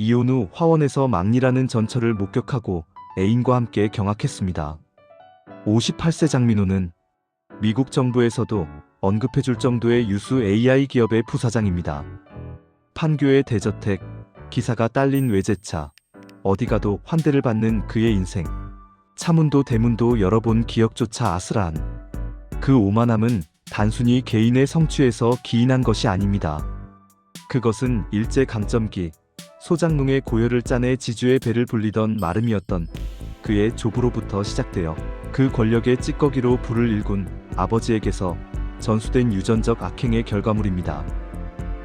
이혼 후 화원에서 막리라는 전철을 목격하고 애인과 함께 경악했습니다. 58세 장민호는 미국 정부에서도 언급해줄 정도의 유수 AI 기업의 부사장입니다. 판교의 대저택, 기사가 딸린 외제차, 어디 가도 환대를 받는 그의 인생. 차문도 대문도 열어본 기억조차 아슬한 그 오만함은 단순히 개인의 성취에서 기인한 것이 아닙니다. 그것은 일제강점기 소장농의 고열을 짜내 지주의 배를 불리던 마름이었던 그의 조부로부터 시작되어 그 권력의 찌꺼기로 불을 일군 아버지에게서 전수된 유전적 악행의 결과물입니다.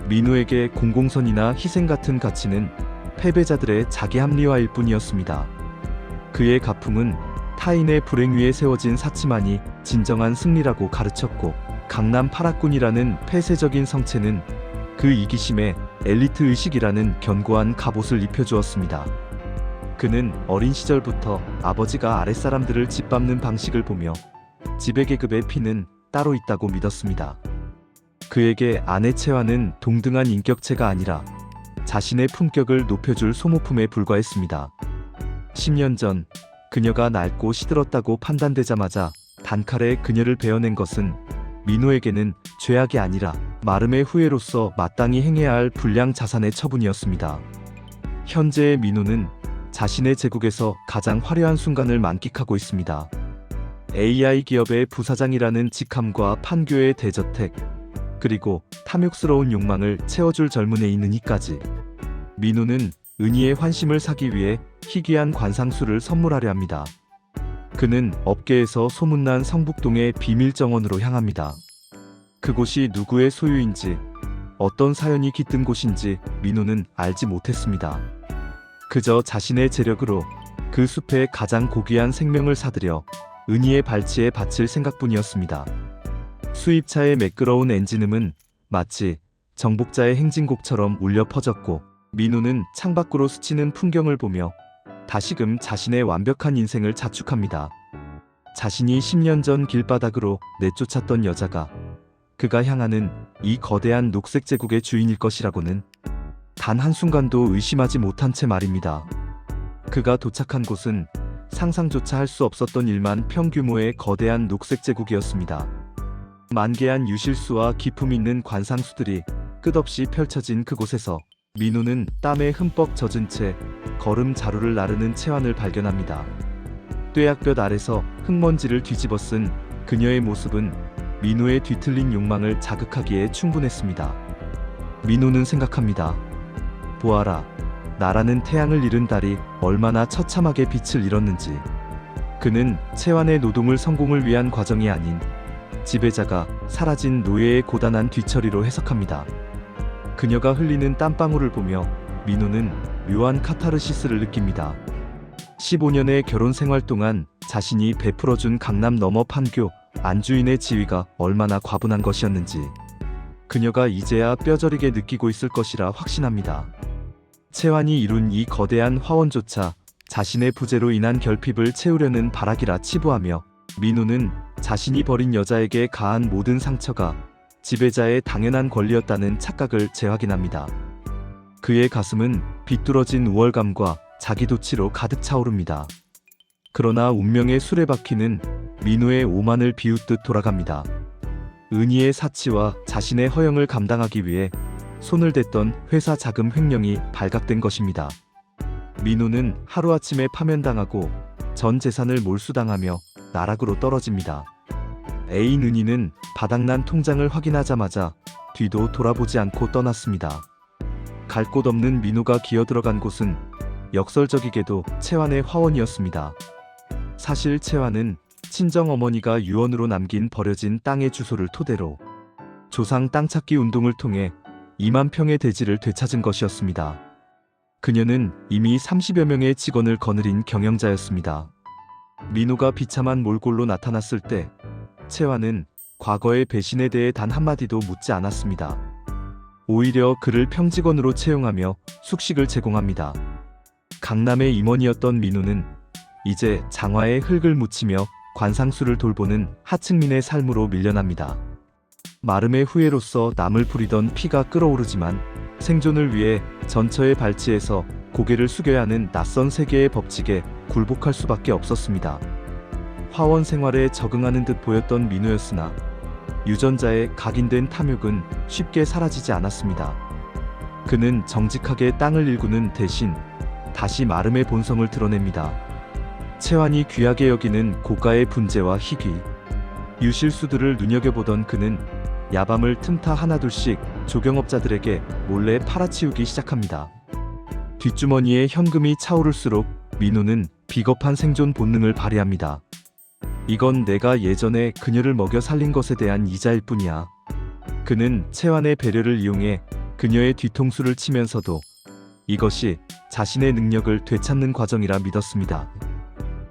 민호에게 공공선이나 희생 같은 가치는 패배자들의 자기 합리화일 뿐이었습니다. 그의 가풍은 타인의 불행 위에 세워진 사치만이 진정한 승리라고 가르쳤고, 강남 8학군이라는 폐쇄적인 성체는 그 이기심에 엘리트 의식이라는 견고한 갑옷을 입혀주었습니다. 그는 어린 시절부터 아버지가 아랫사람들을 짓밟는 방식을 보며 지배계급의 피는 따로 있다고 믿었습니다. 그에게 아내 채화는 동등한 인격체가 아니라 자신의 품격을 높여줄 소모품에 불과했습니다. 10년 전 그녀가 낡고 시들었다고 판단되자마자 단칼에 그녀를 베어낸 것은 민호에게는 죄악이 아니라 마름의 후예로서 마땅히 행해야 할 불량 자산의 처분이었습니다. 현재의 민호는 자신의 제국에서 가장 화려한 순간을 만끽하고 있습니다. AI 기업의 부사장이라는 직함과 판교의 대저택, 그리고 탐욕스러운 욕망을 채워줄 젊은 애인은희까지. 민호는 은희의 환심을 사기 위해 희귀한 관상수를 선물하려 합니다. 그는 업계에서 소문난 성북동의 비밀 정원으로 향합니다. 그곳이 누구의 소유인지, 어떤 사연이 깃든 곳인지 민호는 알지 못했습니다. 그저 자신의 재력으로 그 숲의 가장 고귀한 생명을 사들여 은희의 발치에 바칠 생각뿐이었습니다. 수입차의 매끄러운 엔진음은 마치 정복자의 행진곡처럼 울려 퍼졌고, 민호는 창밖으로 스치는 풍경을 보며 다시금 자신의 완벽한 인생을 자축합니다. 자신이 10년 전 길바닥으로 내쫓았던 여자가 그가 향하는 이 거대한 녹색 제국의 주인일 것이라고는 단 한순간도 의심하지 못한 채 말입니다. 그가 도착한 곳은 상상조차 할 수 없었던 1만 평 규모의 거대한 녹색 제국이었습니다. 만개한 유실수와 기품 있는 관상수들이 끝없이 펼쳐진 그곳에서 민호는 땀에 흠뻑 젖은 채 걸음 자루를 나르는 채환을 발견합니다. 뙤약볕 아래서 흙먼지를 뒤집어 쓴 그녀의 모습은 민호의 뒤틀린 욕망을 자극하기에 충분했습니다. 민호는 생각합니다. 보아라, 나라는 태양을 잃은 달이 얼마나 처참하게 빛을 잃었는지. 그는 채환의 노동을 성공을 위한 과정이 아닌 지배자가 사라진 노예의 고단한 뒤처리로 해석합니다. 그녀가 흘리는 땀방울을 보며 민호는 묘한 카타르시스를 느낍니다. 15년의 결혼 생활 동안 자신이 베풀어준 강남 너머 판교 안주인의 지위가 얼마나 과분한 것이었는지 그녀가 이제야 뼈저리게 느끼고 있을 것이라 확신합니다. 채환이 이룬 이 거대한 화원조차 자신의 부재로 인한 결핍을 채우려는 발악이라 치부하며, 민호는 자신이 버린 여자에게 가한 모든 상처가 지배자의 당연한 권리였다는 착각을 재확인합니다. 그의 가슴은 비뚤어진 우월감과 자기도취로 가득 차오릅니다. 그러나 운명의 수레바퀴는 민호의 오만을 비웃듯 돌아갑니다. 은희의 사치와 자신의 허영을 감당하기 위해 손을 댔던 회사 자금 횡령이 발각된 것입니다. 민호는 하루아침에 파면당하고 전 재산을 몰수당하며 나락으로 떨어집니다. 애인 은희는 바닥난 통장을 확인하자마자 뒤도 돌아보지 않고 떠났습니다. 갈 곳 없는 민호가 기어들어간 곳은 역설적이게도 채환의 화원이었습니다. 사실 채환은 친정어머니가 유언으로 남긴 버려진 땅의 주소를 토대로 조상 땅찾기 운동을 통해 2만 평의 대지를 되찾은 것이었습니다. 그녀는 이미 30여 명의 직원을 거느린 경영자였습니다. 민호가 비참한 몰골로 나타났을 때 채환은 과거의 배신에 대해 단 한마디도 묻지 않았습니다. 오히려 그를 평직원으로 채용하며 숙식을 제공합니다. 강남의 임원이었던 민호는 이제 장화에 흙을 묻히며 관상수를 돌보는 하층민의 삶으로 밀려납니다. 마름의 후예로서 남을 부리던 피가 끓어오르지만 생존을 위해 전처의 발치에서 고개를 숙여야 하는 낯선 세계의 법칙에 굴복할 수밖에 없었습니다. 화원 생활에 적응하는 듯 보였던 민호였으나 유전자에 각인된 탐욕은 쉽게 사라지지 않았습니다. 그는 정직하게 땅을 일구는 대신 다시 마름의 본성을 드러냅니다. 채환이 귀하게 여기는 고가의 분재와 희귀, 유실수들을 눈여겨보던 그는 야밤을 틈타 하나둘씩 조경업자들에게 몰래 팔아치우기 시작합니다. 뒷주머니에 현금이 차오를수록 민호는 비겁한 생존 본능을 발휘합니다. 이건 내가 예전에 그녀를 먹여 살린 것에 대한 이자일 뿐이야. 그는 채환의 배려를 이용해 그녀의 뒤통수를 치면서도 이것이 자신의 능력을 되찾는 과정이라 믿었습니다.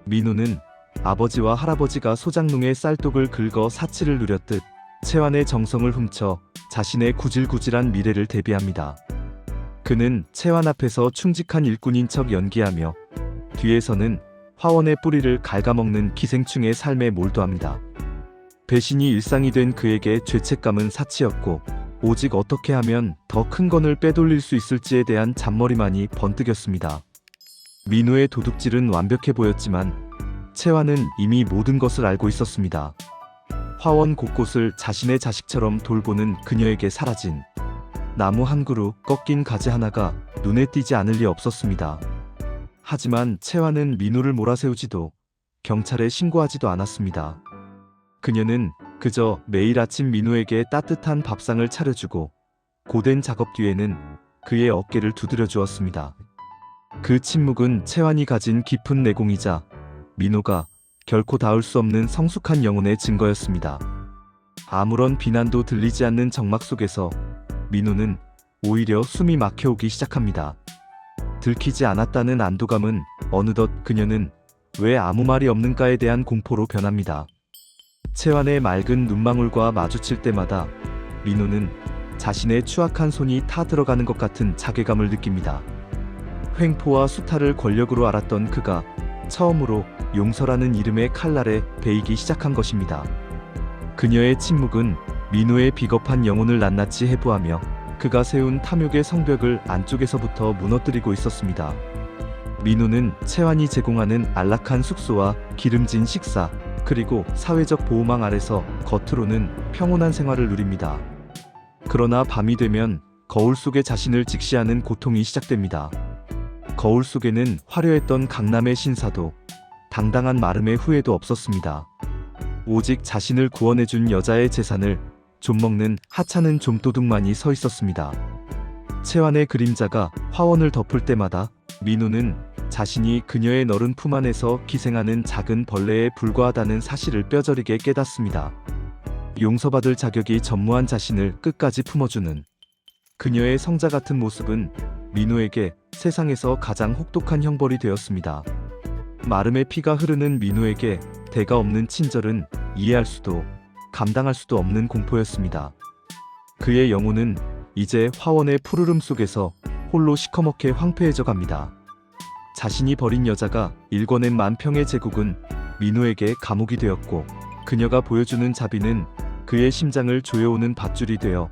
민호는 아버지와 할아버지가 소장농의 쌀독을 긁어 사치를 누렸듯 채환의 정성을 훔쳐 자신의 구질구질한 미래를 대비합니다. 그는 채환 앞에서 충직한 일꾼인 척 연기하며 뒤에서는 화원의 뿌리를 갉아먹는 기생충의 삶에 몰두합니다. 배신이 일상이 된 그에게 죄책감은 사치였고 오직 어떻게 하면 더 큰 건을 빼돌릴 수 있을지에 대한 잔머리만이 번뜩였습니다. 민호의 도둑질은 완벽해 보였지만 채환은 이미 모든 것을 알고 있었습니다. 화원 곳곳을 자신의 자식처럼 돌보는 그녀에게 사라진 나무 한 그루, 꺾인 가지 하나가 눈에 띄지 않을 리 없었습니다. 하지만 채환은 민호를 몰아세우지도 경찰에 신고하지도 않았습니다. 그녀는 그저 매일 아침 민호에게 따뜻한 밥상을 차려주고 고된 작업 뒤에는 그의 어깨를 두드려 주었습니다. 그 침묵은 채환이 가진 깊은 내공이자 민호가 결코 닿을 수 없는 성숙한 영혼의 증거였습니다. 아무런 비난도 들리지 않는 정막 속에서 민호는 오히려 숨이 막혀오기 시작합니다. 들키지 않았다는 안도감은 어느덧 그녀는 왜 아무 말이 없는가에 대한 공포로 변합니다. 채환의 맑은 눈망울과 마주칠 때마다 민호는 자신의 추악한 손이 타 들어가는 것 같은 자괴감을 느낍니다. 횡포와 수탈을 권력으로 알았던 그가 처음으로 용서라는 이름의 칼날에 베이기 시작한 것입니다. 그녀의 침묵은 민호의 비겁한 영혼을 낱낱이 해부하며 그가 세운 탐욕의 성벽을 안쪽에서부터 무너뜨리고 있었습니다. 민호는 채환이 제공하는 안락한 숙소와 기름진 식사, 그리고 사회적 보호망 아래서 겉으로는 평온한 생활을 누립니다. 그러나 밤이 되면 거울 속에 자신을 직시하는 고통이 시작됩니다. 거울 속에는 화려했던 강남의 신사도 당당한 마름의 후회도 없었습니다. 오직 자신을 구원해준 여자의 재산을 좀먹는 하찮은 좀도둑만이 서 있었습니다. 채환의 그림자가 화원을 덮을 때마다 민호는 자신이 그녀의 너른 품 안에서 기생하는 작은 벌레에 불과하다는 사실을 뼈저리게 깨닫습니다. 용서받을 자격이 전무한 자신을 끝까지 품어주는 그녀의 성자 같은 모습은 민호에게 세상에서 가장 혹독한 형벌이 되었습니다. 마름의 피가 흐르는 민호에게 대가 없는 친절은 이해할 수도 감당할 수도 없는 공포였습니다. 그의 영혼은 이제 화원의 푸르름 속에서 홀로 시커멓게 황폐해져 갑니다. 자신이 버린 여자가 일궈낸 만평의 제국은 민호에게 감옥이 되었고 그녀가 보여주는 자비는 그의 심장을 조여오는 밧줄이 되어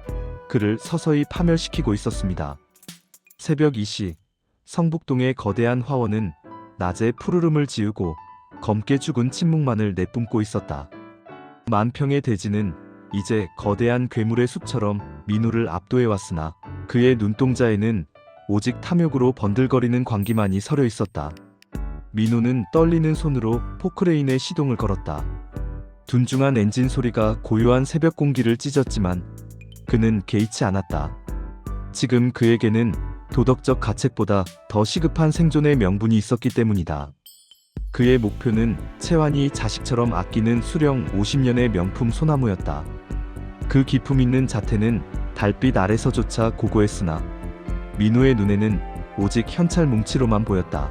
그를 서서히 파멸시키고 있었습니다. 새벽 2시 성북동의 거대한 화원은 낮에 푸르름을 지우고 검게 죽은 침묵만을 내뿜고 있었다. 만평의 대지는 이제 거대한 괴물의 숲처럼 민호를 압도해왔으나 그의 눈동자에는 오직 탐욕으로 번들거리는 광기만이 서려 있었다. 민호는 떨리는 손으로 포크레인에 시동을 걸었다. 둔중한 엔진 소리가 고요한 새벽 공기를 찢었지만 그는 개의치 않았다. 지금 그에게는 도덕적 가책보다 더 시급한 생존의 명분이 있었기 때문이다. 그의 목표는 채환이 자식처럼 아끼는 수령 50년의 명품 소나무였다. 그 기품 있는 자태는 달빛 아래서조차 고고했으나 민호의 눈에는 오직 현찰 뭉치로만 보였다.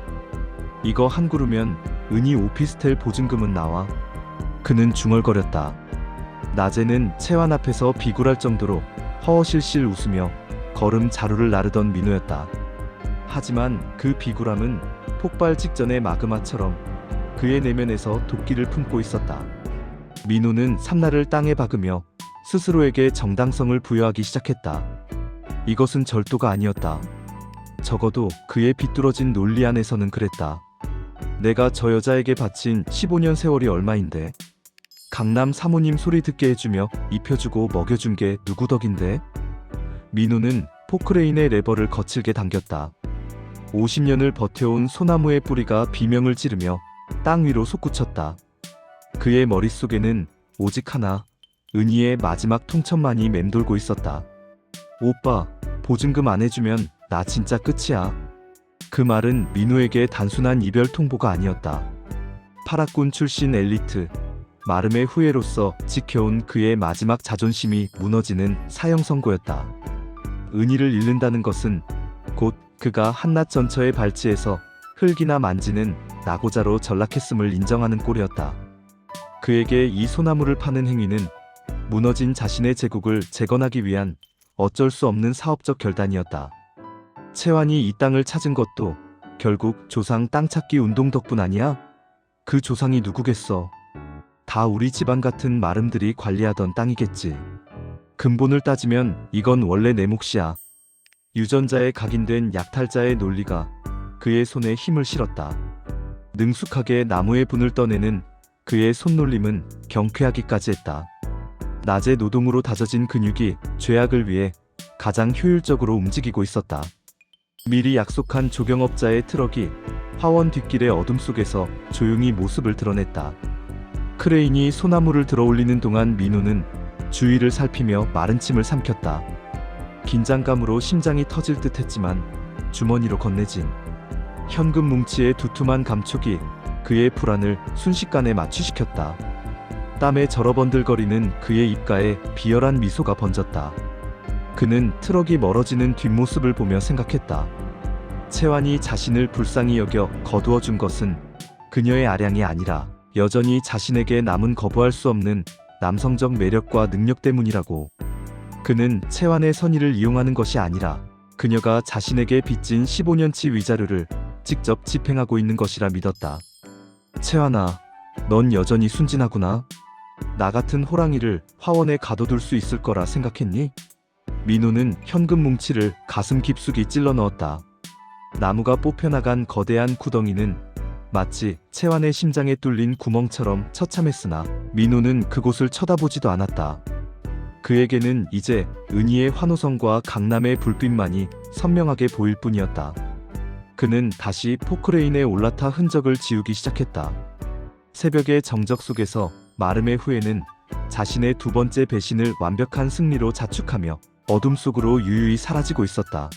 이거 한 그루면 은희 오피스텔 보증금은 나와. 그는 중얼거렸다. 낮에는 채환 앞에서 비굴할 정도로 허허실실 웃으며 걸음 자루를 나르던 민호였다. 하지만 그 비굴함은 폭발 직전의 마그마처럼 그의 내면에서 도끼를 품고 있었다. 민호는 삼날을 땅에 박으며 스스로에게 정당성을 부여하기 시작했다. 이것은 절도가 아니었다. 적어도 그의 비뚤어진 논리 안에서는 그랬다. 내가 저 여자에게 바친 15년 세월이 얼마인데? 강남 사모님 소리 듣게 해주며 입혀주고 먹여준 게 누구 덕인데? 민호는 포크레인의 레버를 거칠게 당겼다. 50년을 버텨온 소나무의 뿌리가 비명을 지르며 땅 위로 솟구쳤다. 그의 머릿속에는 오직 하나, 은희의 마지막 통첩만이 맴돌고 있었다. 오빠, 보증금 안 해주면 나 진짜 끝이야. 그 말은 민호에게 단순한 이별 통보가 아니었다. 파라군 출신 엘리트, 마름의 후예로서 지켜온 그의 마지막 자존심이 무너지는 사형 선고였다. 은희를 잃는다는 것은 곧 그가 한낱 전처의 발치에서 흙이나 만지는 낙오자로 전락했음을 인정하는 꼴이었다. 그에게 이 소나무를 파는 행위는 무너진 자신의 제국을 재건하기 위한 어쩔 수 없는 사업적 결단이었다. 채환이 이 땅을 찾은 것도 결국 조상 땅 찾기 운동 덕분 아니야? 그 조상이 누구겠어? 다 우리 집안 같은 마름들이 관리하던 땅이겠지. 근본을 따지면 이건 원래 내 몫이야. 유전자에 각인된 약탈자의 논리가 그의 손에 힘을 실었다. 능숙하게 나무의 분을 떠내는 그의 손놀림은 경쾌하기까지 했다. 낮의 노동으로 다져진 근육이 죄악을 위해 가장 효율적으로 움직이고 있었다. 미리 약속한 조경업자의 트럭이 화원 뒷길의 어둠 속에서 조용히 모습을 드러냈다. 크레인이 소나무를 들어올리는 동안 민호는 주위를 살피며 마른 침을 삼켰다. 긴장감으로 심장이 터질 듯 했지만 주머니로 건네진 현금 뭉치의 두툼한 감촉이 그의 불안을 순식간에 마취시켰다. 땀에 절어번들거리는 그의 입가에 비열한 미소가 번졌다. 그는 트럭이 멀어지는 뒷모습을 보며 생각했다. 채환이 자신을 불쌍히 여겨 거두어준 것은 그녀의 아량이 아니라 여전히 자신에게 남은 거부할 수 없는 남성적 매력과 능력 때문이라고. 그는 채환의 선의를 이용하는 것이 아니라 그녀가 자신에게 빚진 15년치 위자료를 직접 집행하고 있는 것이라 믿었다. 채환아, 넌 여전히 순진하구나. 나 같은 호랑이를 화원에 가둬둘 수 있을 거라 생각했니? 민호는 현금 뭉치를 가슴 깊숙이 찔러 넣었다. 나무가 뽑혀나간 거대한 구덩이는 마치 채환의 심장에 뚫린 구멍처럼 처참했으나 민호는 그곳을 쳐다보지도 않았다. 그에게는 이제 은희의 환호성과 강남의 불빛만이 선명하게 보일 뿐이었다. 그는 다시 포크레인에 올라타 흔적을 지우기 시작했다. 새벽의 정적 속에서 마름의 후예는 자신의 두 번째 배신을 완벽한 승리로 자축하며 어둠 속으로 유유히 사라지고 있었다.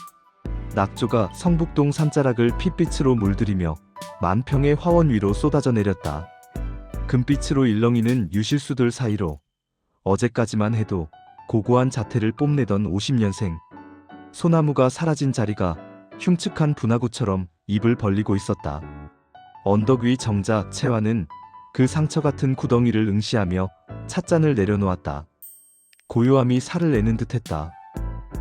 낙조가 성북동 산자락을 핏빛으로 물들이며 만평의 화원 위로 쏟아져 내렸다. 금빛으로 일렁이는 유실수들 사이로 어제까지만 해도 고고한 자태를 뽐내던 50년생. 소나무가 사라진 자리가 흉측한 분화구처럼 입을 벌리고 있었다. 언덕 위 정자 채환은 그 상처 같은 구덩이를 응시하며 찻잔을 내려놓았다. 고요함이 살을 내는 듯했다.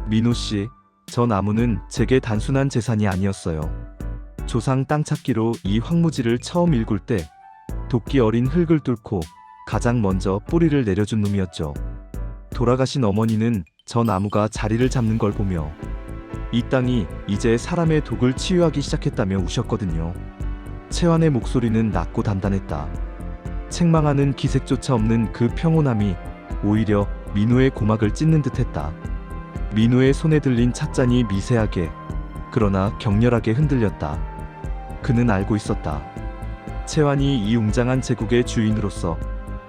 민호씨, 저 나무는 제게 단순한 재산이 아니었어요. 조상 땅 찾기로 이 황무지를 처음 일굴 때 도끼 어린 흙을 뚫고 가장 먼저 뿌리를 내려준 놈이었죠. 돌아가신 어머니는 저 나무가 자리를 잡는 걸 보며 이 땅이 이제 사람의 독을 치유하기 시작했다며 우셨거든요. 채환의 목소리는 낮고 단단했다. 책망하는 기색조차 없는 그 평온함이 오히려 민호의 고막을 찢는 듯했다. 민호의 손에 들린 찻잔이 미세하게 그러나 격렬하게 흔들렸다. 그는 알고 있었다. 채환이 이 웅장한 제국의 주인으로서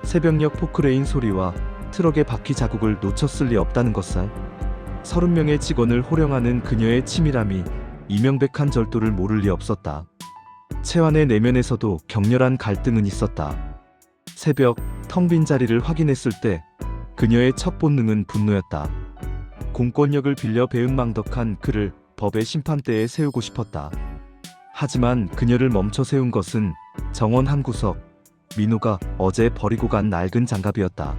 새벽녘 포크레인 소리와 트럭의 바퀴 자국을 놓쳤을 리 없다는 것을. 30명의 직원을 호령하는 그녀의 치밀함이 이명백한 절도를 모를 리 없었다. 채환의 내면에서도 격렬한 갈등은 있었다. 새벽 텅 빈 자리를 확인했을 때 그녀의 첫 본능은 분노였다. 공권력을 빌려 배은망덕한 그를 법의 심판대에 세우고 싶었다. 하지만 그녀를 멈춰 세운 것은 정원 한 구석, 민호가 어제 버리고 간 낡은 장갑이었다.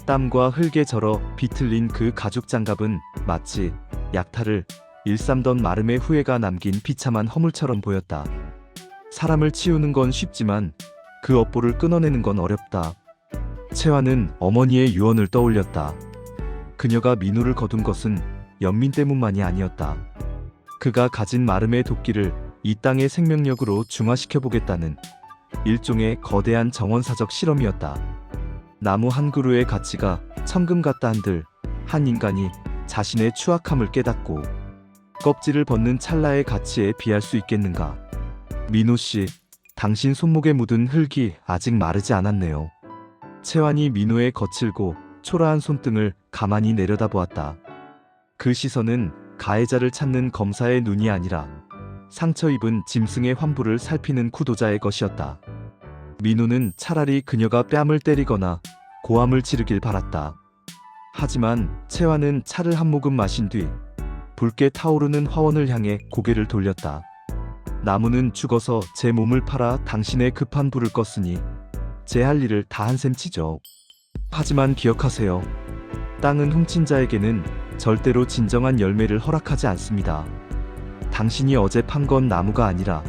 땀과 흙에 절어 비틀린 그 가죽 장갑은 마치 약탈을 일삼던 마름의 후예가 남긴 비참한 허물처럼 보였다. 사람을 치우는 건 쉽지만 그 업보를 끊어내는 건 어렵다. 채환은 어머니의 유언을 떠올렸다. 그녀가 민호를 거둔 것은 연민 때문만이 아니었다. 그가 가진 마름의 도끼를 이 땅의 생명력으로 중화시켜보겠다는 일종의 거대한 정원사적 실험이었다. 나무 한 그루의 가치가 천금 같다 한들 한 인간이 자신의 추악함을 깨닫고 껍질을 벗는 찰나의 가치에 비할 수 있겠는가. 민호 씨, 당신 손목에 묻은 흙이 아직 마르지 않았네요. 채환이 민호의 거칠고 초라한 손등을 가만히 내려다보았다. 그 시선은 가해자를 찾는 검사의 눈이 아니라 상처 입은 짐승의 환부를 살피는 구도자의 것이었다. 민호는 차라리 그녀가 뺨을 때리거나 고함을 지르길 바랐다. 하지만 채환은 차를 한 모금 마신 뒤 붉게 타오르는 화원을 향해 고개를 돌렸다. 나무는 죽어서 제 몸을 팔아 당신의 급한 불을 껐으니 제 할 일을 다 한 셈 치죠. 하지만 기억하세요. 땅은 훔친 자에게는 절대로 진정한 열매를 허락하지 않습니다. 당신이 어제 판 건 나무가 아니라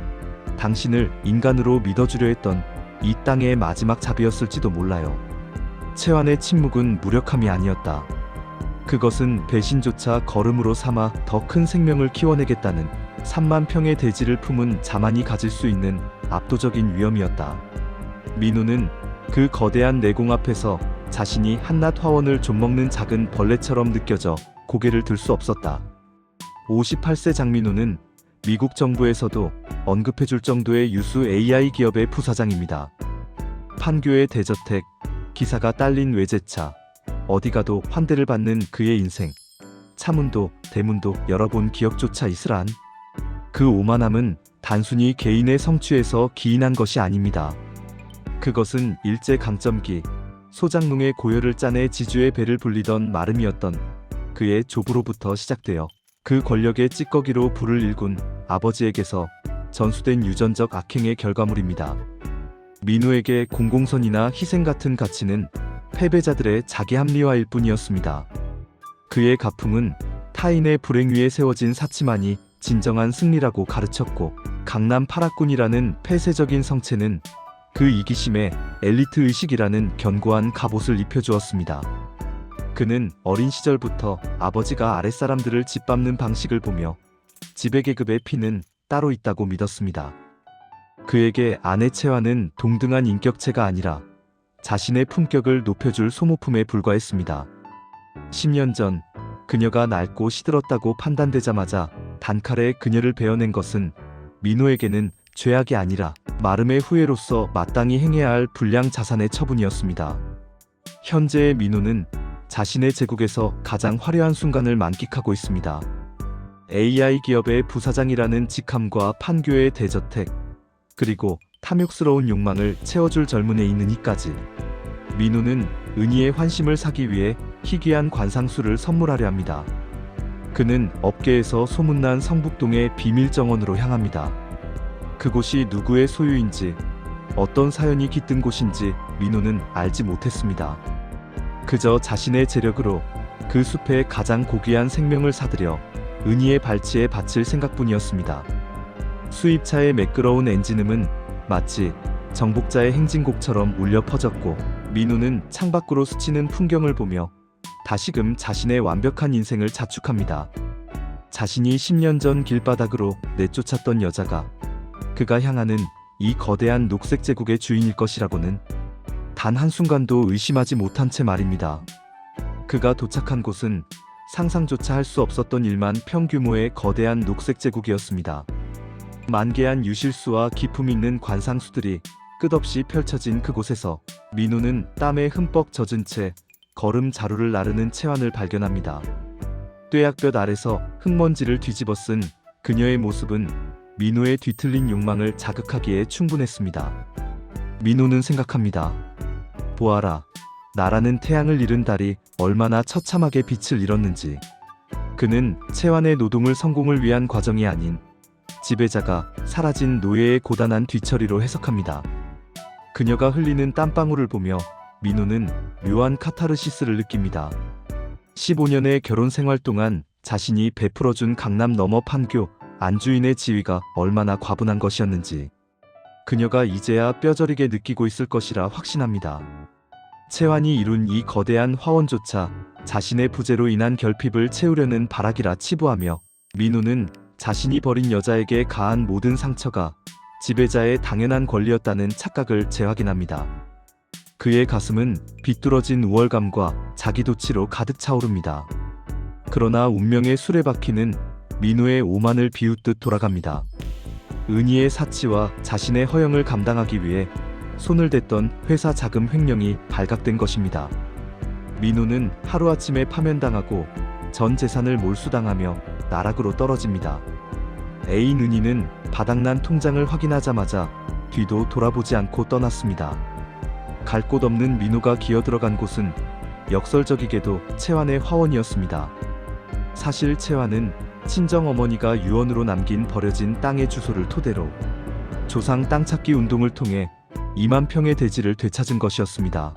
당신을 인간으로 믿어주려 했던 이 땅의 마지막 잡이었을지도 몰라요. 채환의 침묵은 무력함이 아니었다. 그것은 배신조차 걸음으로 삼아 더 큰 생명을 키워내겠다는 3만 평의 대지를 품은 자만이 가질 수 있는 압도적인 위험이었다. 민호는 그 거대한 내공 앞에서 자신이 한낱 화원을 좀먹는 작은 벌레처럼 느껴져 고개를 들 수 없었다. 58세 장민호는 미국 정부에서도 언급해줄 정도의 유수 AI 기업의 부사장입니다. 판교의 대저택, 기사가 딸린 외제차, 어디 가도 환대를 받는 그의 인생. 차문도 대문도 열어본 기억조차 있으란. 그 오만함은 단순히 개인의 성취에서 기인한 것이 아닙니다. 그것은 일제강점기 소장농의 고열을 짜내 지주의 배를 불리던 마름이었던 그의 조부로부터 시작되어 그 권력의 찌꺼기로 불을 일군 아버지에게서 전수된 유전적 악행의 결과물입니다. 민호에게 공공선이나 희생 같은 가치는 패배자들의 자기 합리화일 뿐이었습니다. 그의 가풍은 타인의 불행 위에 세워진 사치만이 진정한 승리라고 가르쳤고, 강남 파락군이라는 폐쇄적인 성체는 그 이기심에 엘리트 의식이라는 견고한 갑옷을 입혀주었습니다. 그는 어린 시절부터 아버지가 아랫사람들을 짓밟는 방식을 보며 지배계급의 피는 따로 있다고 믿었습니다. 그에게 아내 채환은 동등한 인격체가 아니라 자신의 품격을 높여줄 소모품에 불과했습니다. 10년 전 그녀가 낡고 시들었다고 판단되자마자 단칼에 그녀를 베어낸 것은 민호에게는 죄악이 아니라 마름의 후예로서 마땅히 행해야 할 불량 자산의 처분이었습니다. 현재의 민호는 자신의 제국에서 가장 화려한 순간을 만끽하고 있습니다. AI 기업의 부사장이라는 직함과 판교의 대저택, 그리고 탐욕스러운 욕망을 채워줄 젊은에 있는 이까지. 민호는 은희의 환심을 사기 위해 희귀한 관상수를 선물하려 합니다. 그는 업계에서 소문난 성북동의 비밀 정원으로 향합니다. 그곳이 누구의 소유인지, 어떤 사연이 깃든 곳인지 민호는 알지 못했습니다. 그저 자신의 재력으로 그 숲의 가장 고귀한 생명을 사들여 은희의 발치에 바칠 생각뿐이었습니다. 수입차의 매끄러운 엔진음은 마치 정복자의 행진곡처럼 울려 퍼졌고, 민호는 창밖으로 스치는 풍경을 보며 다시금 자신의 완벽한 인생을 자축합니다. 자신이 10년 전 길바닥으로 내쫓았던 여자가 그가 향하는 이 거대한 녹색 제국의 주인일 것이라고는 단 한순간도 의심하지 못한 채 말입니다. 그가 도착한 곳은 상상조차 할 수 없었던 1만 평 규모의 거대한 녹색 제국이었습니다. 만개한 유실수와 기품 있는 관상수들이 끝없이 펼쳐진 그곳에서 민호는 땀에 흠뻑 젖은 채 걸음 자루를 나르는 채환을 발견합니다. 뙤약볕 아래서 흙먼지를 뒤집어 쓴 그녀의 모습은 민호의 뒤틀린 욕망을 자극하기에 충분했습니다. 민호는 생각합니다. 보아라, 나라는 태양을 잃은 달이 얼마나 처참하게 빛을 잃었는지. 그는 채환의 노동을 성공을 위한 과정이 아닌 지배자가 사라진 노예의 고단한 뒤처리로 해석합니다. 그녀가 흘리는 땀방울을 보며 민호는 묘한 카타르시스를 느낍니다. 15년의 결혼 생활 동안 자신이 베풀어준 강남 너머 판교 안주인의 지위가 얼마나 과분한 것이었는지 그녀가 이제야 뼈저리게 느끼고 있을 것이라 확신합니다. 채환이 이룬 이 거대한 화원조차 자신의 부재로 인한 결핍을 채우려는 발악이라 치부하며 민호는 자신이 버린 여자에게 가한 모든 상처가 지배자의 당연한 권리였다는 착각을 재확인합니다. 그의 가슴은 비뚤어진 우월감과 자기도취로 가득 차오릅니다. 그러나 운명의 수레바퀴는 민호의 오만을 비웃듯 돌아갑니다. 은희의 사치와 자신의 허영을 감당하기 위해 손을 댔던 회사 자금 횡령이 발각된 것입니다. 민호는 하루아침에 파면당하고 전 재산을 몰수당하며 나락으로 떨어집니다. 애인 은희는 바닥난 통장을 확인하자마자 뒤도 돌아보지 않고 떠났습니다. 갈 곳 없는 민호가 기어들어간 곳은 역설적이게도 채완의 화원이었습니다. 사실 채완은 친정어머니가 유언으로 남긴 버려진 땅의 주소를 토대로 조상 땅찾기 운동을 통해 2만 평의 대지를 되찾은 것이었습니다.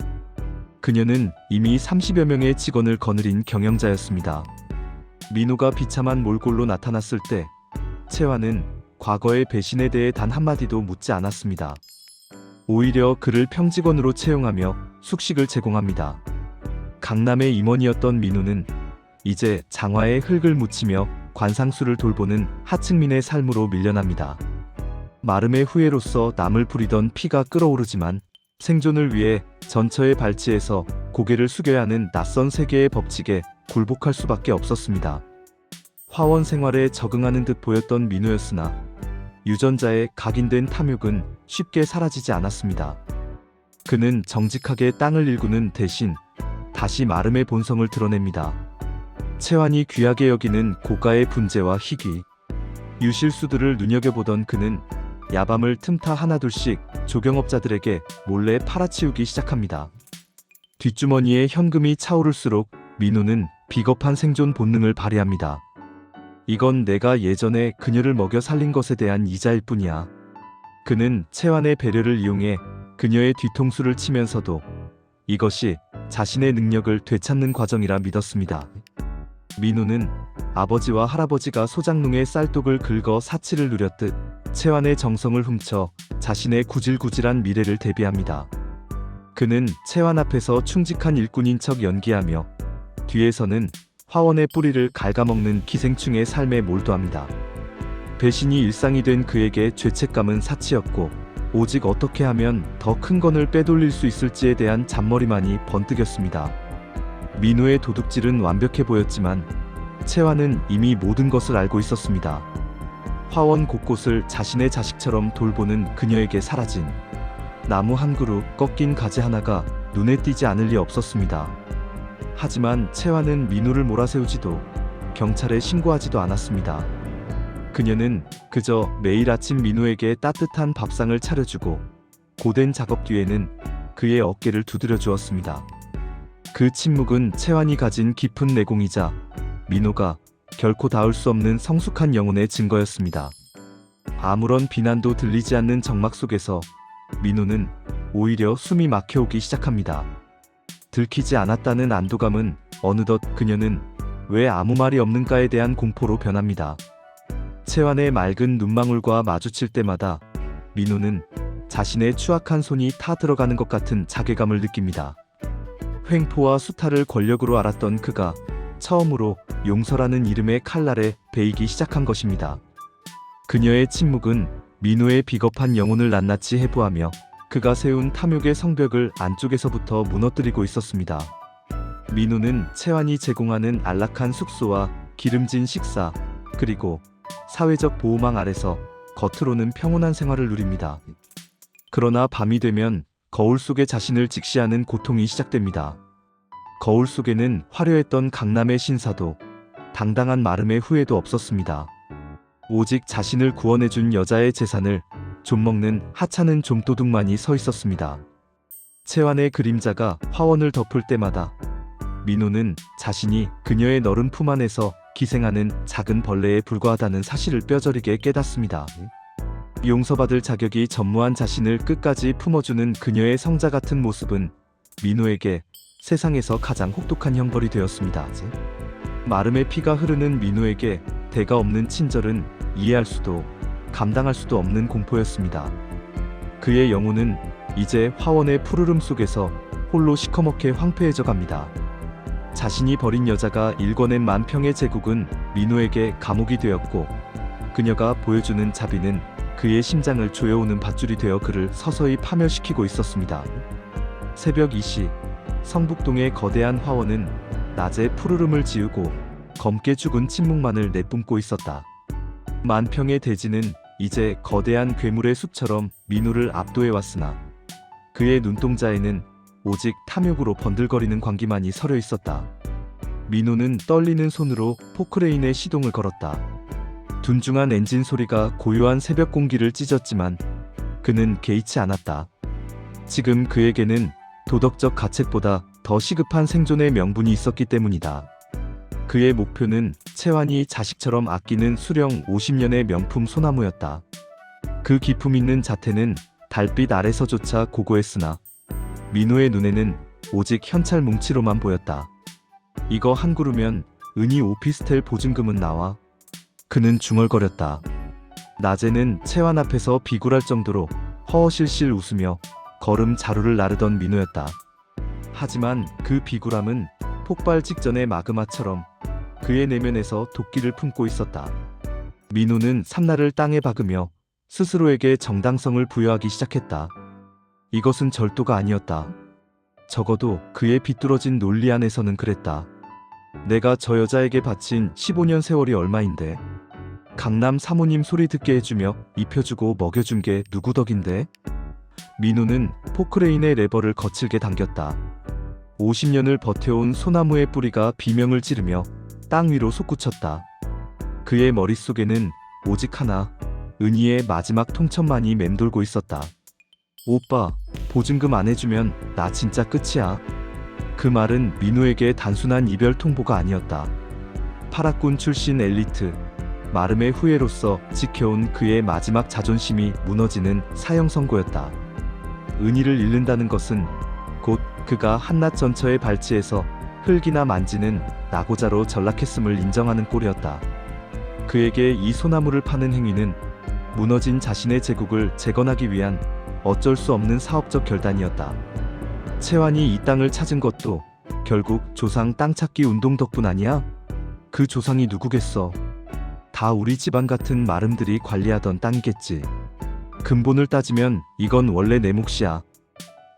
그녀는 이미 30여 명의 직원을 거느린 경영자였습니다. 민호가 비참한 몰골로 나타났을 때 채완은 과거의 배신에 대해 단 한마디도 묻지 않았습니다. 오히려 그를 평직원으로 채용하며 숙식을 제공합니다. 강남의 임원이었던 민호는 이제 장화에 흙을 묻히며 관상수를 돌보는 하층민의 삶으로 밀려납니다. 마름의 후예로서 남을 부리던 피가 끓어오르지만 생존을 위해 전처의 발치에서 고개를 숙여야 하는 낯선 세계의 법칙에 굴복할 수밖에 없었습니다. 화원 생활에 적응하는 듯 보였던 민호였으나 유전자에 각인된 탐욕은 쉽게 사라지지 않았습니다. 그는 정직하게 땅을 일구는 대신 다시 마름의 본성을 드러냅니다. 채완이 귀하게 여기는 고가의 분재와 희귀, 유실수들을 눈여겨보던 그는 야밤을 틈타 하나둘씩 조경업자들에게 몰래 팔아치우기 시작합니다. 뒷주머니에 현금이 차오를수록 민호는 비겁한 생존 본능을 발휘합니다. 이건 내가 예전에 그녀를 먹여 살린 것에 대한 이자일 뿐이야. 그는 채완의 배려를 이용해 그녀의 뒤통수를 치면서도 이것이 자신의 능력을 되찾는 과정이라 믿었습니다. 민호는 아버지와 할아버지가 소장농의 쌀독을 긁어 사치를 누렸듯 채완의 정성을 훔쳐 자신의 구질구질한 미래를 대비합니다. 그는 채완 앞에서 충직한 일꾼인 척 연기하며 뒤에서는 화원의 뿌리를 갉아먹는 기생충의 삶에 몰두합니다. 배신이 일상이 된 그에게 죄책감은 사치였고 오직 어떻게 하면 더 큰 건을 빼돌릴 수 있을지에 대한 잔머리만이 번뜩였습니다. 민호의 도둑질은 완벽해 보였지만 채완은 이미 모든 것을 알고 있었습니다. 화원 곳곳을 자신의 자식처럼 돌보는 그녀에게 사라진 나무 한 그루, 꺾인 가지 하나가 눈에 띄지 않을 리 없었습니다. 하지만 채완은 민호를 몰아세우지도 경찰에 신고하지도 않았습니다. 그녀는 그저 매일 아침 민호에게 따뜻한 밥상을 차려주고 고된 작업 뒤에는 그의 어깨를 두드려 주었습니다. 그 침묵은 채완이 가진 깊은 내공이자 민호가 결코 닿을 수 없는 성숙한 영혼의 증거였습니다. 아무런 비난도 들리지 않는 정막 속에서 민호는 오히려 숨이 막혀오기 시작합니다. 들키지 않았다는 안도감은 어느덧 그녀는 왜 아무 말이 없는가에 대한 공포로 변합니다. 채완의 맑은 눈망울과 마주칠 때마다 민호는 자신의 추악한 손이 타 들어가는 것 같은 자괴감을 느낍니다. 횡포와 수탈을 권력으로 알았던 그가 처음으로 용서라는 이름의 칼날에 베이기 시작한 것입니다. 그녀의 침묵은 민호의 비겁한 영혼을 낱낱이 해부하며 그가 세운 탐욕의 성벽을 안쪽에서부터 무너뜨리고 있었습니다. 민호는 채완이 제공하는 안락한 숙소와 기름진 식사, 그리고 사회적 보호망 아래서 겉으로는 평온한 생활을 누립니다. 그러나 밤이 되면 거울 속에 자신을 직시하는 고통이 시작됩니다. 거울 속에는 화려했던 강남의 신사도 당당한 마름의 후회도 없었습니다. 오직 자신을 구원해준 여자의 재산을 좀먹는 하찮은 좀도둑만이 서 있었습니다. 채완의 그림자가 화원을 덮을 때마다 민호는 자신이 그녀의 너른 품 안에서 기생하는 작은 벌레에 불과하다는 사실을 뼈저리게 깨닫습니다. 용서받을 자격이 전무한 자신을 끝까지 품어주는 그녀의 성자 같은 모습은 민호에게 세상에서 가장 혹독한 형벌이 되었습니다. 마름의 피가 흐르는 민호에게 대가 없는 친절은 이해할 수도 감당할 수도 없는 공포였습니다. 그의 영혼은 이제 화원의 푸르름 속에서 홀로 시커멓게 황폐해져 갑니다. 자신이 버린 여자가 일궈낸 만평의 제국은 민호에게 감옥이 되었고 그녀가 보여주는 자비는 그의 심장을 조여오는 밧줄이 되어 그를 서서히 파멸시키고 있었습니다. 새벽 2시, 성북동의 거대한 화원은 낮에 푸르름을 지우고 검게 죽은 침묵만을 내뿜고 있었다. 만평의 대지는 이제 거대한 괴물의 숲처럼 민우를 압도해 왔으나 그의 눈동자에는 오직 탐욕으로 번들거리는 광기만이 서려 있었다. 민우는 떨리는 손으로 포크레인에 시동을 걸었다. 둔중한 엔진 소리가 고요한 새벽 공기를 찢었지만 그는 개의치 않았다. 지금 그에게는 도덕적 가책보다 더 시급한 생존의 명분이 있었기 때문이다. 그의 목표는 채환이 자식처럼 아끼는 수령 50년의 명품 소나무였다. 그 기품 있는 자태는 달빛 아래서조차 고고했으나 민우의 눈에는 오직 현찰 뭉치로만 보였다. 이거 한 그루면 은희 오피스텔 보증금은 나와. 그는 중얼거렸다. 낮에는 채환 앞에서 비굴할 정도로 허허실실 웃으며 걸음 자루를 나르던 민우였다. 하지만 그 비굴함은 폭발 직전의 마그마처럼 그의 내면에서 도끼를 품고 있었다. 민우는 삼날을 땅에 박으며 스스로에게 정당성을 부여하기 시작했다. 이것은 절도가 아니었다. 적어도 그의 비뚤어진 논리 안에서는 그랬다. 내가 저 여자에게 바친 15년 세월이 얼마인데? 강남 사모님 소리 듣게 해주며 입혀주고 먹여준 게 누구 덕인데? 민우는 포크레인의 레버를 거칠게 당겼다. 50년을 버텨온 소나무의 뿌리가 비명을 지르며 땅 위로 솟구쳤다. 그의 머릿속에는 오직 하나, 은희의 마지막 통첩만이 맴돌고 있었다. 오빠, 보증금 안 해주면 나 진짜 끝이야. 그 말은 민우에게 단순한 이별 통보가 아니었다. 파라군 출신 엘리트, 마름의 후예로서 지켜온 그의 마지막 자존심이 무너지는 사형 선고였다. 은희를 잃는다는 것은 곧 그가 한낱 전처의 발치에서 흙이나 만지는 낙오자로 전락했음을 인정하는 꼴이었다. 그에게 이 소나무를 파는 행위는 무너진 자신의 제국을 재건하기 위한 어쩔 수 없는 사업적 결단이었다. 채환이 이 땅을 찾은 것도 결국 조상 땅 찾기 운동 덕분 아니야? 그 조상이 누구겠어? 다 우리 집안 같은 마름들이 관리하던 땅이겠지. 근본을 따지면 이건 원래 내 몫이야.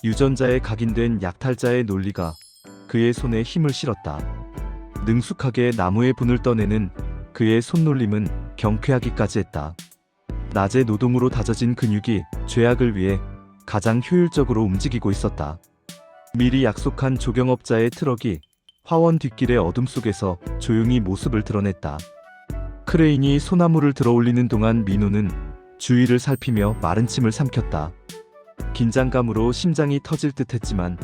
유전자에 각인된 약탈자의 논리가 그의 손에 힘을 실었다. 능숙하게 나무의 분을 떠내는 그의 손놀림은 경쾌하기까지 했다. 낮의 노동으로 다져진 근육이 죄악을 위해 가장 효율적으로 움직이고 있었다. 미리 약속한 조경업자의 트럭이 화원 뒷길의 어둠 속에서 조용히 모습을 드러냈다. 크레인이 소나무를 들어올리는 동안 민우는 주위를 살피며 마른 침을 삼켰다. 긴장감으로 심장이 터질 듯 했지만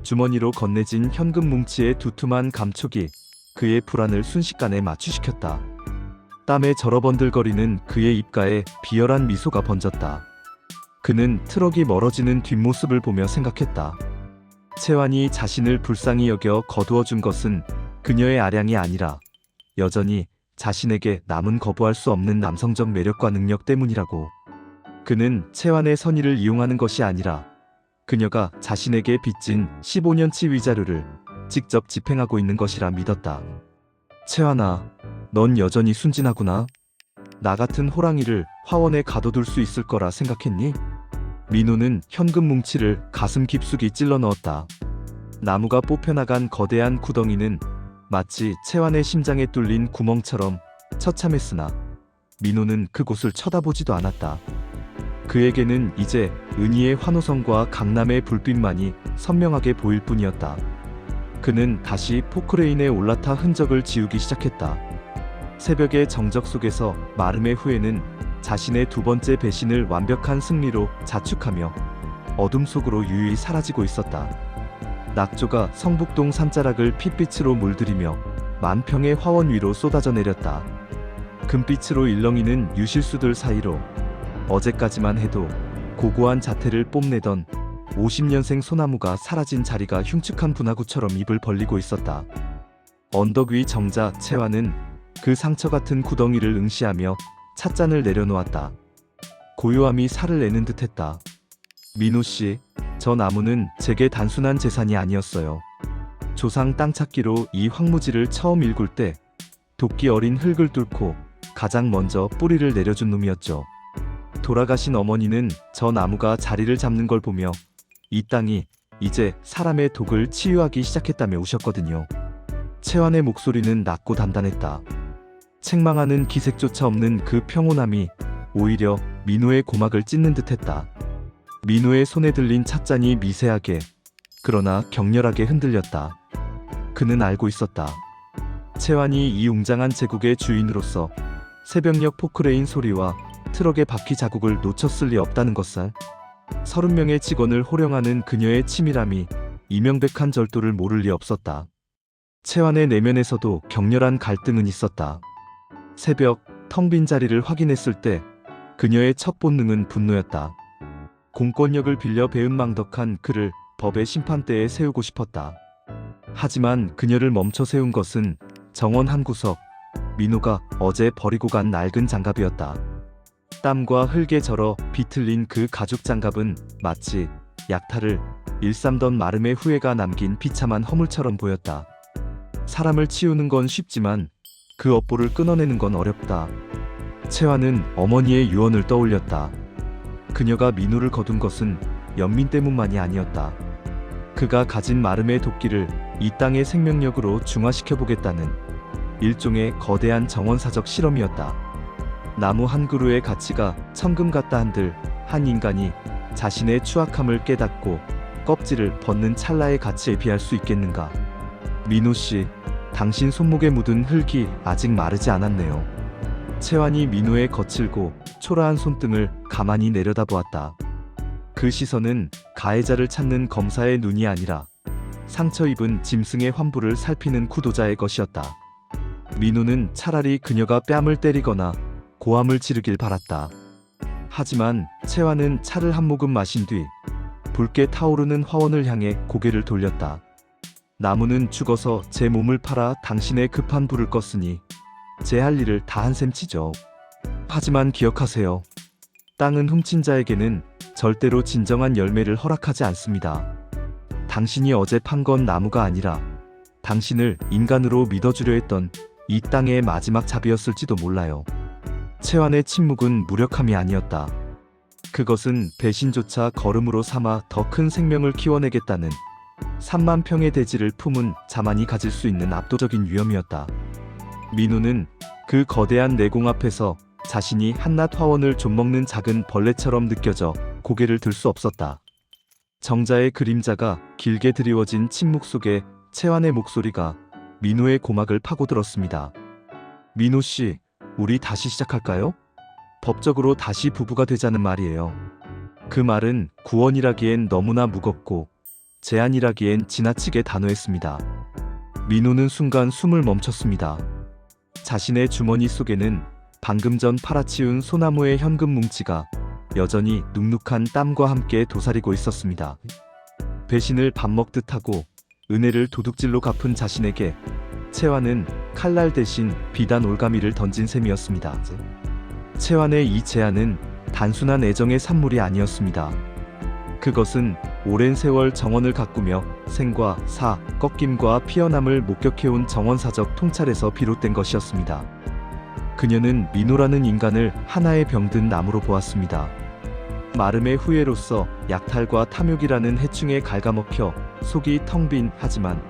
주머니로 건네진 현금 뭉치의 두툼한 감촉이 그의 불안을 순식간에 마취시켰다. 땀에 절어번들거리는 그의 입가에 비열한 미소가 번졌다. 그는 트럭이 멀어지는 뒷모습을 보며 생각했다. 채환이 자신을 불쌍히 여겨 거두어준 것은 그녀의 아량이 아니라 여전히 자신에게 남은 거부할 수 없는 남성적 매력과 능력 때문이라고. 그는 채환의 선의를 이용하는 것이 아니라 그녀가 자신에게 빚진 15년치 위자료를 직접 집행하고 있는 것이라 믿었다. 채환아, 넌 여전히 순진하구나. 나 같은 호랑이를 화원에 가둬둘 수 있을 거라 생각했니? 민우는 현금 뭉치를 가슴 깊숙이 찔러 넣었다. 나무가 뽑혀나간 거대한 구덩이는 마치 채환의 심장에 뚫린 구멍처럼 처참했으나 민우는 그곳을 쳐다보지도 않았다. 그에게는 이제 은희의 환호성과 강남의 불빛만이 선명하게 보일 뿐이었다. 그는 다시 포크레인에 올라타 흔적을 지우기 시작했다. 새벽의 정적 속에서 마름의 후예는 자신의 두 번째 배신을 완벽한 승리로 자축하며 어둠 속으로 유유히 사라지고 있었다. 낙조가 성북동 산자락을 핏빛으로 물들이며 만평의 화원 위로 쏟아져 내렸다. 금빛으로 일렁이는 유실수들 사이로 어제까지만 해도 고고한 자태를 뽐내던 50년생 소나무가 사라진 자리가 흉측한 분화구처럼 입을 벌리고 있었다. 언덕 위 정자 채환은 그 상처 같은 구덩이를 응시하며 찻잔을 내려놓았다. 고요함이 살을 내는 듯했다. 민우씨, 저 나무는 제게 단순한 재산이 아니었어요. 조상 땅 찾기로 이 황무지를 처음 일굴 때 도끼 어린 흙을 뚫고 가장 먼저 뿌리를 내려준 놈이었죠. 돌아가신 어머니는 저 나무가 자리를 잡는 걸 보며 이 땅이 이제 사람의 독을 치유하기 시작했다며 우셨거든요. 채환의 목소리는 낮고 단단했다. 책망하는 기색조차 없는 그 평온함이 오히려 민호의 고막을 찢는 듯했다. 민호의 손에 들린 찻잔이 미세하게 그러나 격렬하게 흔들렸다. 그는 알고 있었다. 채환이 이 웅장한 제국의 주인으로서 새벽녘 포크레인 소리와 트럭의 바퀴 자국을 놓쳤을 리 없다는 것을. 30명의 직원을 호령하는 그녀의 치밀함이 이명백한 절도를 모를 리 없었다. 채환의 내면에서도 격렬한 갈등은 있었다. 새벽 텅 빈 자리를 확인했을 때 그녀의 첫 본능은 분노였다. 공권력을 빌려 배은망덕한 그를 법의 심판대에 세우고 싶었다. 하지만 그녀를 멈춰 세운 것은 정원 한 구석, 민호가 어제 버리고 간 낡은 장갑이었다. 땀과 흙에 절어 비틀린 그 가죽 장갑은 마치 약탈을 일삼던 마름의 후예가 남긴 비참한 허물처럼 보였다. 사람을 치우는 건 쉽지만 그 업보를 끊어내는 건 어렵다. 채환은 어머니의 유언을 떠올렸다. 그녀가 민호를 거둔 것은 연민 때문만이 아니었다. 그가 가진 마름의 도끼를 이 땅의 생명력으로 중화시켜보겠다는 일종의 거대한 정원사적 실험이었다. 나무 한 그루의 가치가 천금 같다 한들 한 인간이 자신의 추악함을 깨닫고 껍질을 벗는 찰나의 가치에 비할 수 있겠는가. 민호 씨, 당신 손목에 묻은 흙이 아직 마르지 않았네요. 채환이 민호의 거칠고 초라한 손등을 가만히 내려다보았다. 그 시선은 가해자를 찾는 검사의 눈이 아니라 상처 입은 짐승의 환부를 살피는 구도자의 것이었다. 민호는 차라리 그녀가 뺨을 때리거나 고함을 지르길 바랐다. 하지만 채환은 차를 한 모금 마신 뒤 붉게 타오르는 화원을 향해 고개를 돌렸다. 나무는 죽어서 제 몸을 팔아 당신의 급한 불을 껐으니 제 할 일을 다 한 셈 치죠. 하지만 기억하세요. 땅은 훔친 자에게는 절대로 진정한 열매를 허락하지 않습니다. 당신이 어제 판 건 나무가 아니라 당신을 인간으로 믿어주려 했던 이 땅의 마지막 잡이었을지도 몰라요. 채환의 침묵은 무력함이 아니었다. 그것은 배신조차 걸음으로 삼아 더 큰 생명을 키워내겠다는 3만 평의 대지를 품은 자만이 가질 수 있는 압도적인 위험이었다. 민호는 그 거대한 내공 앞에서 자신이 한낱 화원을 좀먹는 작은 벌레처럼 느껴져 고개를 들 수 없었다. 정자의 그림자가 길게 드리워진 침묵 속에 채환의 목소리가 민호의 고막을 파고들었습니다. 민호 씨, 우리 다시 시작할까요? 법적으로 다시 부부가 되자는 말이에요. 그 말은 구원이라기엔 너무나 무겁고 제안이라기엔 지나치게 단호했습니다. 민호는 순간 숨을 멈췄습니다. 자신의 주머니 속에는 방금 전 팔아치운 소나무의 현금 뭉치가 여전히 눅눅한 땀과 함께 도사리고 있었습니다. 배신을 밥 먹듯 하고 은혜를 도둑질로 갚은 자신에게 채환은 칼날 대신 비단 올가미를 던진 셈이었습니다. 채환의 이 제안은 단순한 애정의 산물이 아니었습니다. 그것은 오랜 세월 정원을 가꾸며 생과 사, 꺾임과 피어남을 목격해온 정원사적 통찰에서 비롯된 것이었습니다. 그녀는 민호라는 인간을 하나의 병든 나무로 보았습니다. 마름의 후예로서 약탈과 탐욕이라는 해충에 갉아먹혀 속이 텅 빈 하지만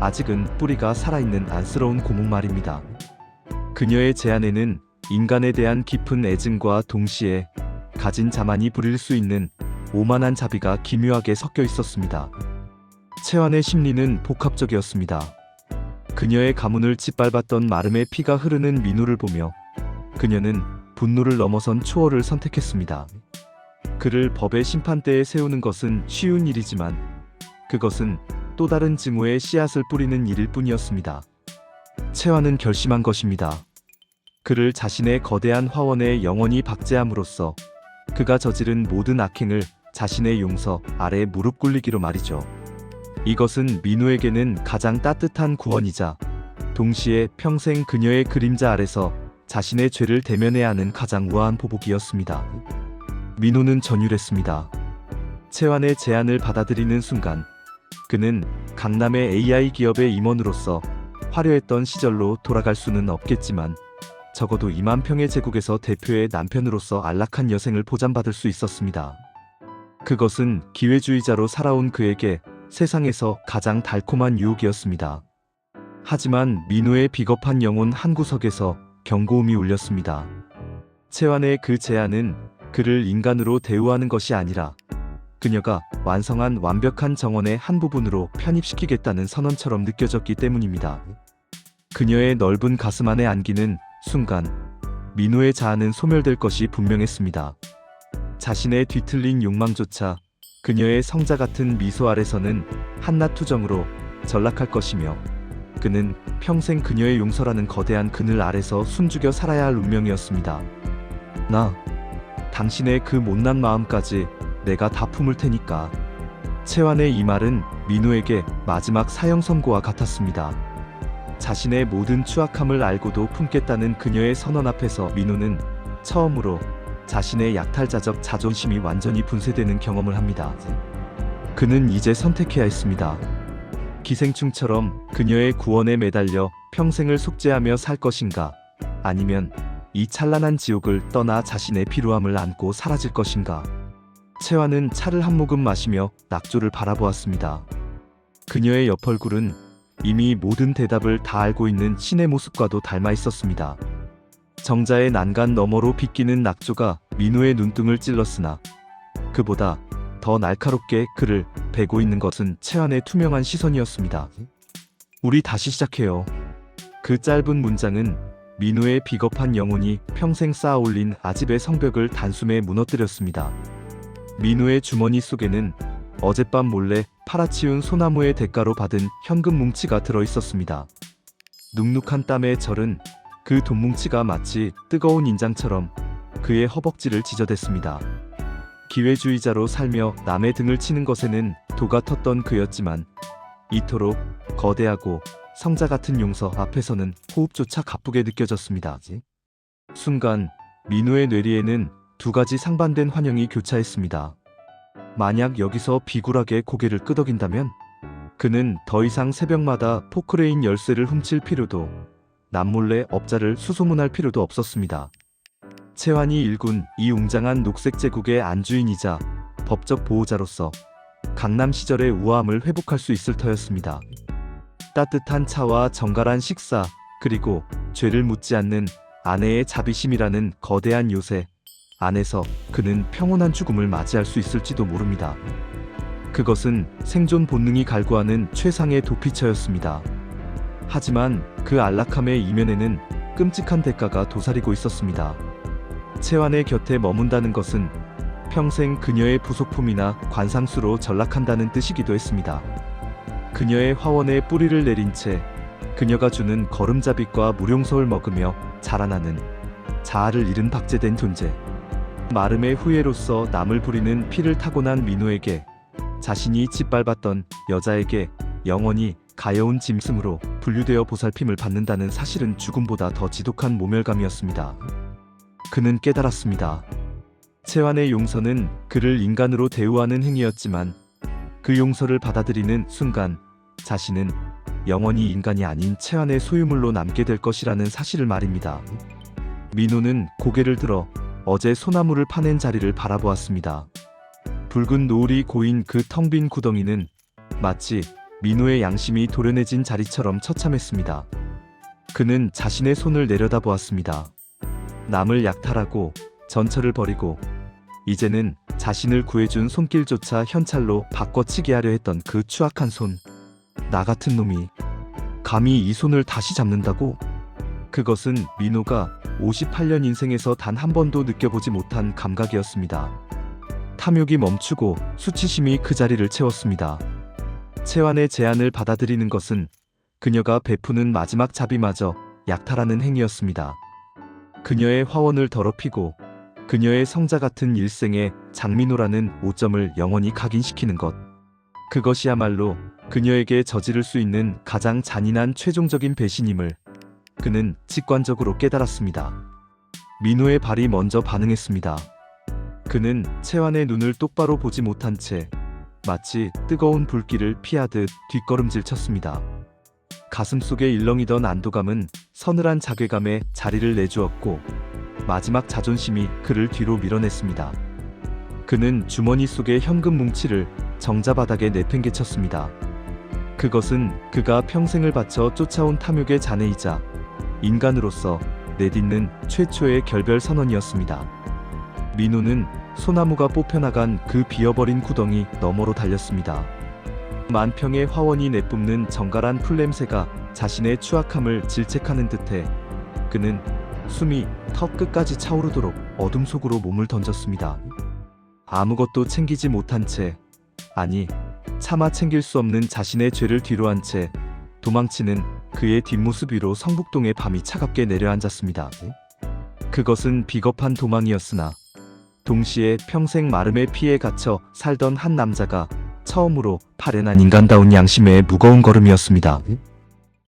아직은 뿌리가 살아있는 안쓰러운 고목 말입니다. 그녀의 제안에는 인간에 대한 깊은 애증과 동시에 가진 자만이 부릴 수 있는 오만한 자비가 기묘하게 섞여 있었습니다. 채환의 심리는 복합적이었습니다. 그녀의 가문을 짓밟았던 마름의 피가 흐르는 민호를 보며 그녀는 분노를 넘어선 초월을 선택했습니다. 그를 법의 심판대에 세우는 것은 쉬운 일이지만 그것은 또 다른 증오의 씨앗을 뿌리는 일일 뿐이었습니다. 채환은 결심한 것입니다. 그를 자신의 거대한 화원에 영원히 박제함으로써 그가 저지른 모든 악행을 자신의 용서 아래 무릎 꿇리기로 말이죠. 이것은 민호에게는 가장 따뜻한 구원이자 동시에 평생 그녀의 그림자 아래서 자신의 죄를 대면해야 하는 가장 우아한 보복이었습니다. 민호는 전율했습니다. 채환의 제안을 받아들이는 순간 그는 강남의 AI 기업의 임원으로서 화려했던 시절로 돌아갈 수는 없겠지만 적어도 2만 평의 제국에서 대표의 남편으로서 안락한 여생을 보장받을 수 있었습니다. 그것은 기회주의자로 살아온 그에게 세상에서 가장 달콤한 유혹이었습니다. 하지만 민호의 비겁한 영혼 한 구석에서 경고음이 울렸습니다. 채완의 그 제안은 그를 인간으로 대우하는 것이 아니라 그녀가 완성한 완벽한 정원의 한 부분으로 편입시키겠다는 선언처럼 느껴졌기 때문입니다. 그녀의 넓은 가슴 안에 안기는 순간 민호의 자아는 소멸될 것이 분명했습니다. 자신의 뒤틀린 욕망조차 그녀의 성자 같은 미소 아래서는 한낱 투정으로 전락할 것이며 그는 평생 그녀의 용서라는 거대한 그늘 아래서 숨죽여 살아야 할 운명이었습니다. 나, 당신의 그 못난 마음까지 내가 다 품을 테니까. 채완의 이 말은 민호에게 마지막 사형 선고와 같았습니다. 자신의 모든 추악함을 알고도 품겠다는 그녀의 선언 앞에서 민호는 처음으로 자신의 약탈자적 자존심이 완전히 분쇄되는 경험을 합니다. 그는 이제 선택해야 했습니다. 기생충처럼 그녀의 구원에 매달려 평생을 속죄하며 살 것인가, 아니면 이 찬란한 지옥을 떠나 자신의 피로함을 안고 사라질 것인가. 채완은 차를 한 모금 마시며 낙조를 바라보았습니다. 그녀의 옆 얼굴은 이미 모든 대답을 다 알고 있는 신의 모습과도 닮아 있었습니다. 정자의 난간 너머로 비끼는 낙조가 민호의 눈등을 찔렀으나 그보다 더 날카롭게 그를 베고 있는 것은 채완의 투명한 시선이었습니다. 우리 다시 시작해요. 그 짧은 문장은 민호의 비겁한 영혼이 평생 쌓아올린 아집의 성벽을 단숨에 무너뜨렸습니다. 민호의 주머니 속에는 어젯밤 몰래 팔아치운 소나무의 대가로 받은 현금 뭉치가 들어있었습니다. 눅눅한 땀에 절은 그 돈뭉치가 마치 뜨거운 인장처럼 그의 허벅지를 지저댔습니다. 기회주의자로 살며 남의 등을 치는 것에는 도가 텄던 그였지만 이토록 거대하고 성자 같은 용서 앞에서는 호흡조차 가쁘게 느껴졌습니다. 순간 민호의 뇌리에는 두 가지 상반된 환영이 교차했습니다. 만약 여기서 비굴하게 고개를 끄덕인다면 그는 더 이상 새벽마다 포크레인 열쇠를 훔칠 필요도 남몰래 업자를 수소문할 필요도 없었습니다. 채완이 일군 이 웅장한 녹색 제국의 안주인이자 법적 보호자로서 강남 시절의 우아함을 회복할 수 있을 터였습니다. 따뜻한 차와 정갈한 식사, 그리고 죄를 묻지 않는 아내의 자비심이라는 거대한 요새 안에서 그는 평온한 죽음을 맞이할 수 있을지도 모릅니다. 그것은 생존 본능이 갈구하는 최상의 도피처였습니다. 하지만 그 안락함의 이면에는 끔찍한 대가가 도사리고 있었습니다. 채완의 곁에 머문다는 것은 평생 그녀의 부속품이나 관상수로 전락한다는 뜻이기도 했습니다. 그녀의 화원에 뿌리를 내린 채 그녀가 주는 걸음잡이과 무용서를 먹으며 자라나는 자아를 잃은 박제된 존재. 마름의 후예로서 남을 부리는 피를 타고난 민호에게 자신이 짓밟았던 여자에게 영원히 가여운 짐승으로 분류되어 보살핌을 받는다는 사실은 죽음보다 더 지독한 모멸감이었습니다. 그는 깨달았습니다. 채완의 용서는 그를 인간으로 대우하는 행위였지만 그 용서를 받아들이는 순간 자신은 영원히 인간이 아닌 채완의 소유물로 남게 될 것이라는 사실을 말입니다. 민호는 고개를 들어 어제 소나무를 파낸 자리를 바라보았습니다. 붉은 노을이 고인 그 텅 빈 구덩이는 마치 민호의 양심이 도련해진 자리처럼 처참했습니다. 그는 자신의 손을 내려다보았습니다. 남을 약탈하고 전철을 벌이고 이제는 자신을 구해준 손길조차 현찰로 바꿔치기 하려 했던 그 추악한 손. 나 같은 놈이 감히 이 손을 다시 잡는다고? 그것은 민호가 58년 인생에서 단 한 번도 느껴보지 못한 감각이었습니다. 탐욕이 멈추고 수치심이 그 자리를 채웠습니다. 채완의 제안을 받아들이는 것은 그녀가 베푸는 마지막 자비마저 약탈하는 행위였습니다. 그녀의 화원을 더럽히고 그녀의 성자 같은 일생에 장민호라는 오점을 영원히 각인시키는 것. 그것이야말로 그녀에게 저지를 수 있는 가장 잔인한 최종적인 배신임을 그는 직관적으로 깨달았습니다. 민호의 발이 먼저 반응했습니다. 그는 채완의 눈을 똑바로 보지 못한 채 마치 뜨거운 불길을 피하듯 뒷걸음질 쳤습니다. 가슴속에 일렁이던 안도감은 서늘한 자괴감에 자리를 내주었고 마지막 자존심이 그를 뒤로 밀어냈습니다. 그는 주머니 속의 현금 뭉치를 정자바닥에 내팽개쳤습니다. 그것은 그가 평생을 바쳐 쫓아온 탐욕의 잔해이자 인간으로서 내딛는 최초의 결별 선언이었습니다. 민호는 소나무가 뽑혀나간 그 비어버린 구덩이 너머로 달렸습니다. 만평의 화원이 내뿜는 정갈한 풀냄새가 자신의 추악함을 질책하는 듯해 그는 숨이 턱 끝까지 차오르도록 어둠 속으로 몸을 던졌습니다. 아무것도 챙기지 못한 채, 아니 차마 챙길 수 없는 자신의 죄를 뒤로한 채 도망치는 그의 뒷모습 위로 성북동의 밤이 차갑게 내려앉았습니다. 그것은 비겁한 도망이었으나 동시에 평생 마름의 피에 갇혀 살던 한 남자가 처음으로 발현한 인간다운 양심의 무거운 걸음이었습니다.